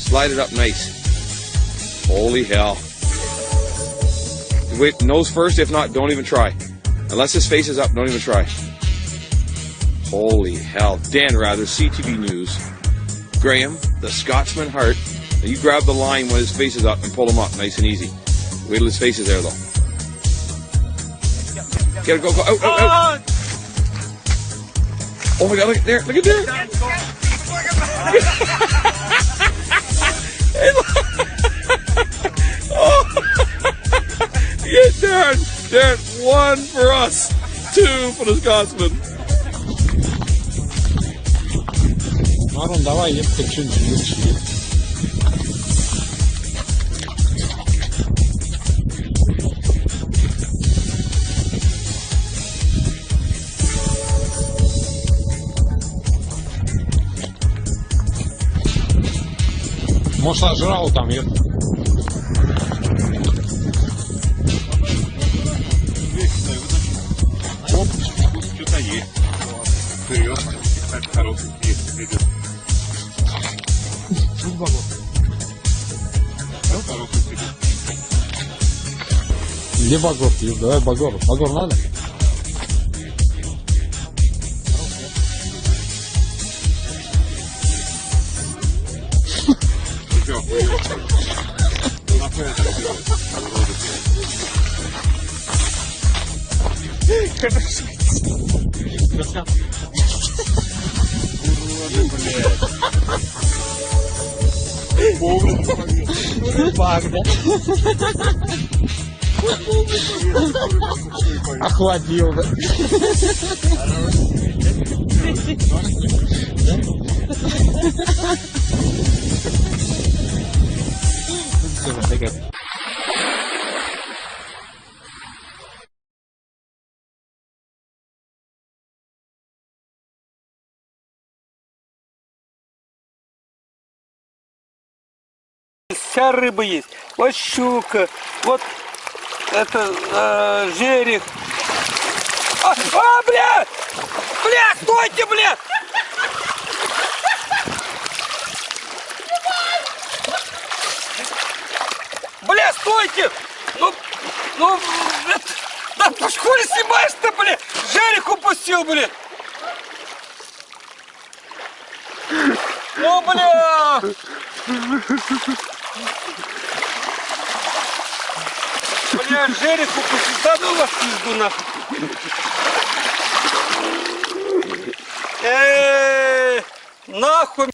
Slide it up nice. Holy hell. Wait, nose first. If not, don't even try. Unless his face is up, don't even try. Holy hell. Dan Rather, CTV News. Graham, the Scotsman Hart. Now you grab the line when his face is up and pull him up nice and easy. Wait till his face is there, though. Get it, go, go, out, out, out. Oh my God, look at there, look at there. Oh. Yeah, Darren, 1 for us, 2 for the Scotsman. Марон, давай, ебка, что-нибудь лучше. Может, ожрал там, нет? Оп, что-то есть. Серьезно, кстати, хороший идет. Тут багор. Хороший идет. Где багор? Давай багор. Багор надо? Рыбак, да? Охладил, да? Вся рыба есть. Вот щука, вот это жерех. Бля! Бля, стойте, бля! Бля, стойте! Ну, да по школе снимаешь-то, бля! Жерех упустил, бля! Ну, бля! Бля, жерех упустил, да ну вас пизду нахуй. Нахуй.